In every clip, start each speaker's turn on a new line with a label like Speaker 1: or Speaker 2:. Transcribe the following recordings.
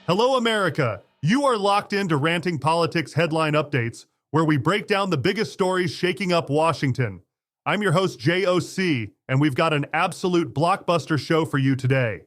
Speaker 1: Hello, America! You are locked into Ranting Politics headline updates, where we break down the biggest stories shaking up Washington. I'm your host, JOC, and we've got an absolute blockbuster show for you today.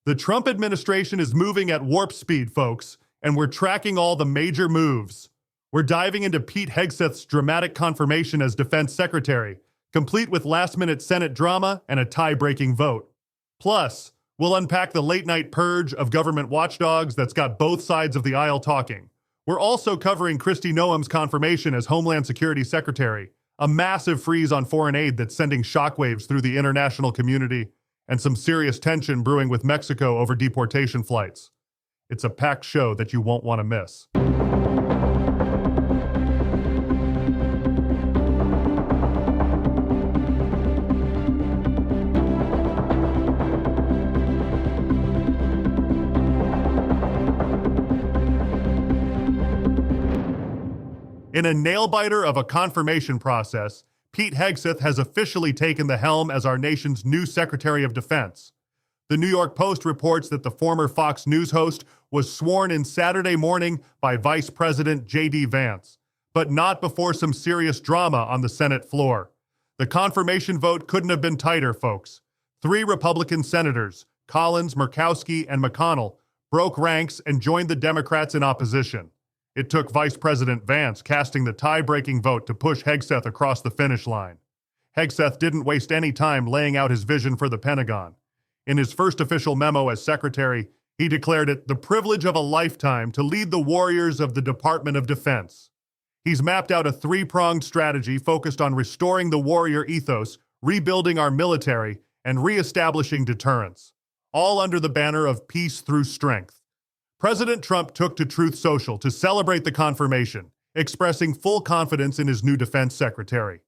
Speaker 1: The Trump administration is moving at warp speed, folks, and we're tracking all the major moves. We're diving into Pete Hegseth's dramatic confirmation as defense secretary, complete with last-minute Senate drama and a tie-breaking vote. Plus, we'll unpack the late-night purge of government watchdogs that's got both sides of the aisle talking. We're also covering Kristi Noem's confirmation as Homeland Security Secretary, a massive freeze on foreign aid that's sending shockwaves through the international community, and some serious tension brewing with Mexico over deportation flights. It's a packed show that you won't want to miss. In a nail-biter of a confirmation process, Pete Hegseth has officially taken the helm as our nation's new Secretary of Defense. The New York Post reports that the former Fox News host was sworn in Saturday morning by Vice President J.D. Vance, but not before some serious drama on the Senate floor. The confirmation vote couldn't have been tighter, folks. 3 Republican senators, Collins, Murkowski, and McConnell, broke ranks and joined the Democrats in opposition. It took Vice President Vance casting the tie-breaking vote to push Hegseth across the finish line. Hegseth didn't waste any time laying out his vision for the Pentagon. In his first official memo as secretary, he declared it the privilege of a lifetime to lead the warriors of the Department of Defense. He's mapped out a 3-pronged strategy focused on restoring the warrior ethos, rebuilding our military, and reestablishing deterrence, all under the banner of peace through strength. President Trump took to Truth Social to celebrate the confirmation, expressing full confidence in his new defense secretary.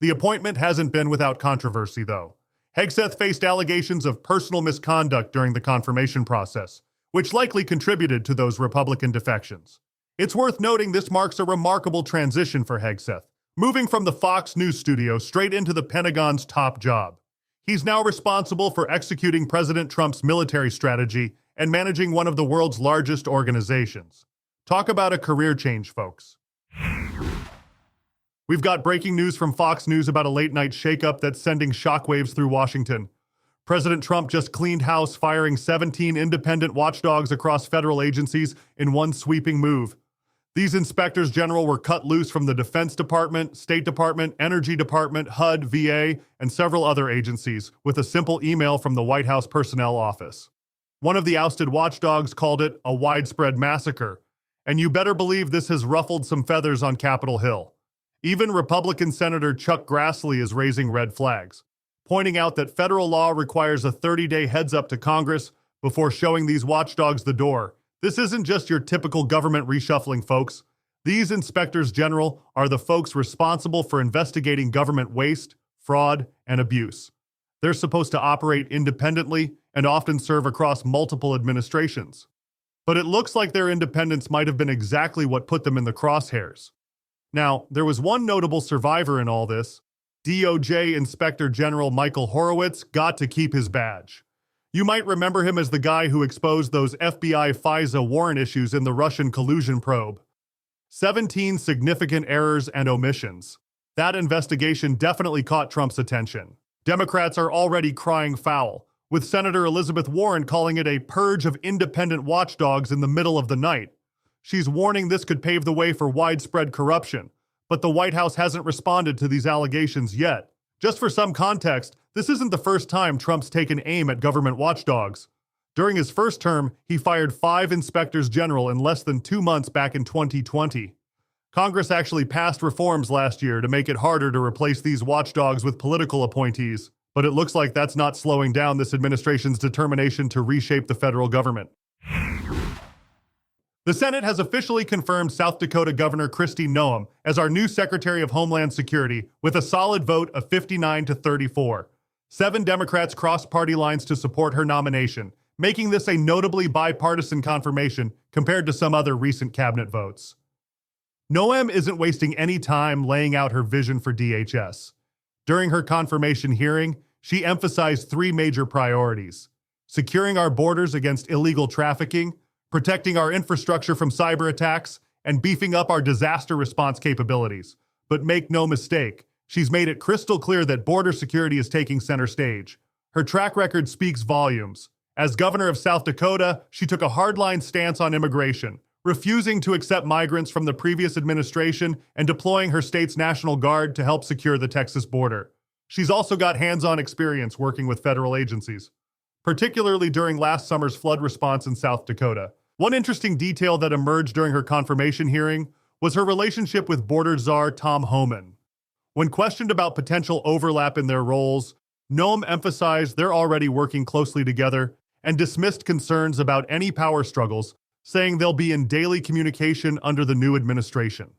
Speaker 1: The appointment hasn't been without controversy, though. Hegseth faced allegations of personal misconduct during the confirmation process, which likely contributed to those Republican defections. It's worth noting this marks a remarkable transition for Hegseth, moving from the Fox News studio straight into the Pentagon's top job. He's now responsible for executing President Trump's military strategy and managing one of the world's largest organizations. Talk about a career change, folks. We've got breaking news from Fox News about a late-night shakeup that's sending shockwaves through Washington. President Trump just cleaned house, firing 17 independent watchdogs across federal agencies in one sweeping move. These inspectors general were cut loose from the Defense Department, State Department, Energy Department, HUD, VA, and several other agencies, with a simple email from the White House Personnel Office. One of the ousted watchdogs called it a widespread massacre, and you better believe this has ruffled some feathers on Capitol Hill. Even Republican Senator Chuck Grassley is raising red flags, pointing out that federal law requires a 30-day heads-up to Congress before showing these watchdogs the door. This isn't just your typical government reshuffling, folks. These inspectors general are the folks responsible for investigating government waste, fraud, and abuse. They're supposed to operate independently and often serve across multiple administrations. But it looks like their independence might have been exactly what put them in the crosshairs. Now, there was one notable survivor in all this. DOJ Inspector General Michael Horowitz got to keep his badge. You might remember him as the guy who exposed those FBI FISA warrant issues in the Russian collusion probe. 17 significant errors and omissions. That investigation definitely caught Trump's attention. Democrats are already crying foul, with Senator Elizabeth Warren calling it a purge of independent watchdogs in the middle of the night. She's warning this could pave the way for widespread corruption, but the White House hasn't responded to these allegations yet. Just for some context, this isn't the first time Trump's taken aim at government watchdogs. During his first term, he fired 5 inspectors general in less than 2 months back in 2020. Congress actually passed reforms last year to make it harder to replace these watchdogs with political appointees, but it looks like that's not slowing down this administration's determination to reshape the federal government. The Senate has officially confirmed South Dakota Governor Kristi Noem as our new Secretary of Homeland Security with a solid vote of 59 to 34. 7 Democrats crossed party lines to support her nomination, making this a notably bipartisan confirmation compared to some other recent cabinet votes. Noem isn't wasting any time laying out her vision for DHS. During her confirmation hearing, she emphasized 3 major priorities: securing our borders against illegal trafficking, protecting our infrastructure from cyber attacks, and beefing up our disaster response capabilities. But make no mistake, she's made it crystal clear that border security is taking center stage. Her track record speaks volumes. As governor of South Dakota, she took a hardline stance on immigration, refusing to accept migrants from the previous administration and deploying her state's National Guard to help secure the Texas border. She's also got hands-on experience working with federal agencies, particularly during last summer's flood response in South Dakota. One interesting detail that emerged during her confirmation hearing was her relationship with border czar Tom Homan. When questioned about potential overlap in their roles, Noem emphasized they're already working closely together and dismissed concerns about any power struggles, saying they'll be in daily communication under the new administration.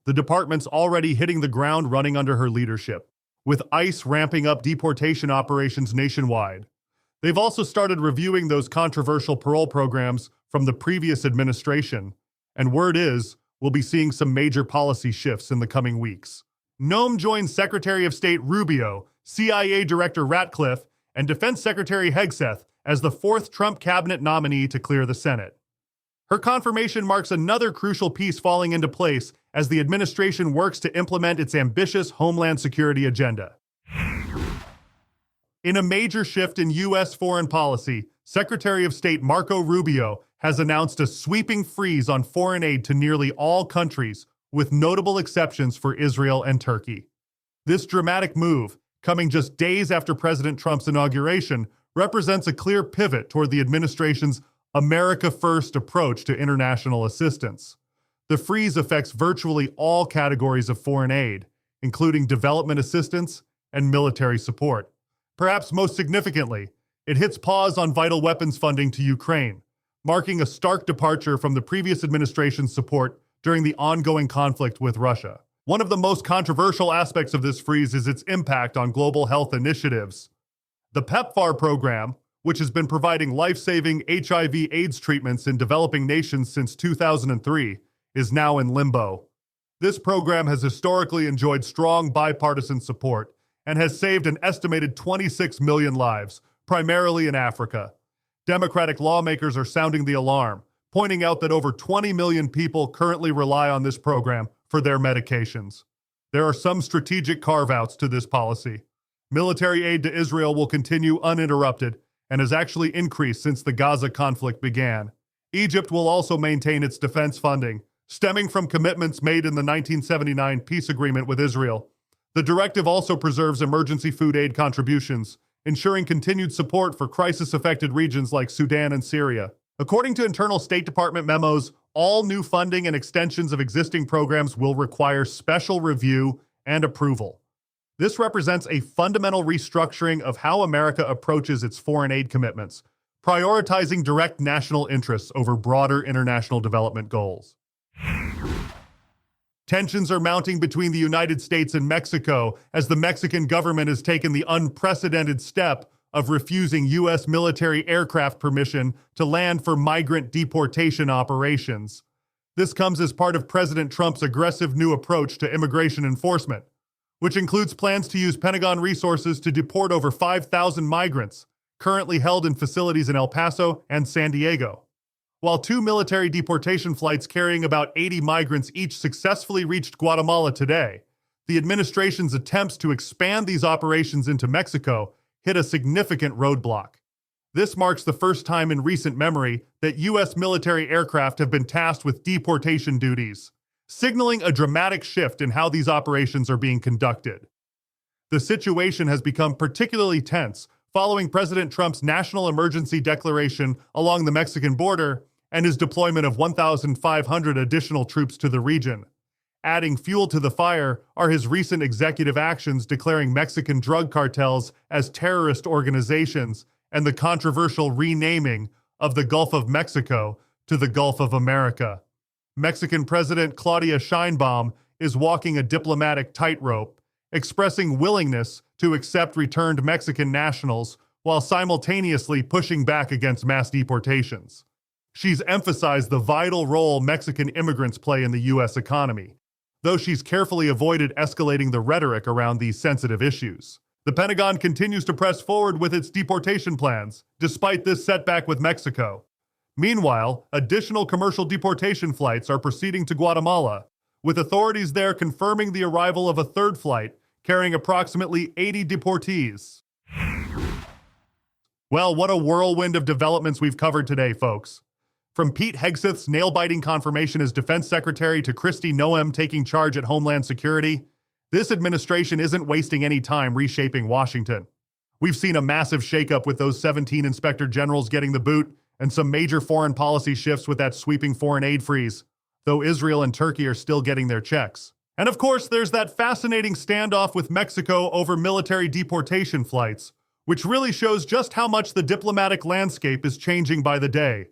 Speaker 1: The department's already hitting the ground running under her leadership, with ICE ramping up deportation operations nationwide. They've also started reviewing those controversial parole programs from the previous administration, and word is, we'll be seeing some major policy shifts in the coming weeks. Noem joins Secretary of State Rubio, CIA Director Ratcliffe, and Defense Secretary Hegseth as the fourth Trump cabinet nominee to clear the Senate. Her confirmation marks another crucial piece falling into place as the administration works to implement its ambitious Homeland Security agenda. In a major shift in U.S. foreign policy, Secretary of State Marco Rubio has announced a sweeping freeze on foreign aid to nearly all countries, with notable exceptions for Israel and Turkey. This dramatic move, coming just days after President Trump's inauguration, represents a clear pivot toward the administration's America First approach to international assistance. The freeze affects virtually all categories of foreign aid, including development assistance and military support. Perhaps most significantly, it hits pause on vital weapons funding to Ukraine, marking a stark departure from the previous administration's support during the ongoing conflict with Russia. One of the most controversial aspects of this freeze is its impact on global health initiatives. The PEPFAR program, which has been providing life-saving HIV/AIDS treatments in developing nations since 2003, is now in limbo. This program has historically enjoyed strong bipartisan support and has saved an estimated 26 million lives, primarily in Africa. Democratic lawmakers are sounding the alarm, pointing out that over 20 million people currently rely on this program for their medications. There are some strategic carve-outs to this policy. Military aid to Israel will continue uninterrupted and has actually increased since the Gaza conflict began. Egypt will also maintain its defense funding, stemming from commitments made in the 1979 peace agreement with Israel. The directive also preserves emergency food aid contributions, ensuring continued support for crisis-affected regions like Sudan and Syria. According to internal State Department memos, all new funding and extensions of existing programs will require special review and approval. This represents a fundamental restructuring of how America approaches its foreign aid commitments, prioritizing direct national interests over broader international development goals. Tensions are mounting between the United States and Mexico as the Mexican government has taken the unprecedented step of refusing U.S. military aircraft permission to land for migrant deportation operations. This comes as part of President Trump's aggressive new approach to immigration enforcement, which includes plans to use Pentagon resources to deport over 5,000 migrants currently held in facilities in El Paso and San Diego. While two military deportation flights carrying about 80 migrants each successfully reached Guatemala today, the administration's attempts to expand these operations into Mexico hit a significant roadblock. This marks the first time in recent memory that U.S. military aircraft have been tasked with deportation duties, signaling a dramatic shift in how these operations are being conducted. The situation has become particularly tense following President Trump's national emergency declaration along the Mexican border and his deployment of 1,500 additional troops to the region. Adding fuel to the fire are his recent executive actions declaring Mexican drug cartels as terrorist organizations and the controversial renaming of the Gulf of Mexico to the Gulf of America. Mexican President Claudia Sheinbaum is walking a diplomatic tightrope, expressing willingness to accept returned Mexican nationals while simultaneously pushing back against mass deportations. She's emphasized the vital role Mexican immigrants play in the U.S. economy, though she's carefully avoided escalating the rhetoric around these sensitive issues. The Pentagon continues to press forward with its deportation plans, despite this setback with Mexico. Meanwhile, additional commercial deportation flights are proceeding to Guatemala, with authorities there confirming the arrival of a third flight carrying approximately 80 deportees. Well, what a whirlwind of developments we've covered today, folks. From Pete Hegseth's nail-biting confirmation as Defense Secretary to Kristi Noem taking charge at Homeland Security, this administration isn't wasting any time reshaping Washington. We've seen a massive shakeup with those 17 inspector generals getting the boot and some major foreign policy shifts with that sweeping foreign aid freeze, though Israel and Turkey are still getting their checks. And of course, there's that fascinating standoff with Mexico over military deportation flights, which really shows just how much the diplomatic landscape is changing by the day.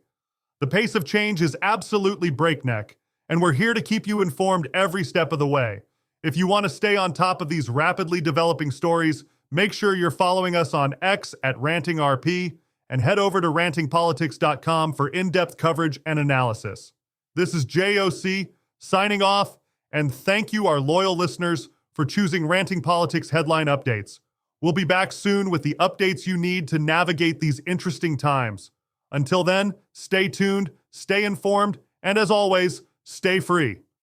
Speaker 1: The pace of change is absolutely breakneck, and we're here to keep you informed every step of the way. If you want to stay on top of these rapidly developing stories, make sure you're following us on X at RantingRP and head over to rantingpolitics.com for in-depth coverage and analysis. This is JOC signing off, and thank you, our loyal listeners, for choosing Ranting Politics headline updates. We'll be back soon with the updates you need to navigate these interesting times. Until then, stay tuned, stay informed, and as always, stay free.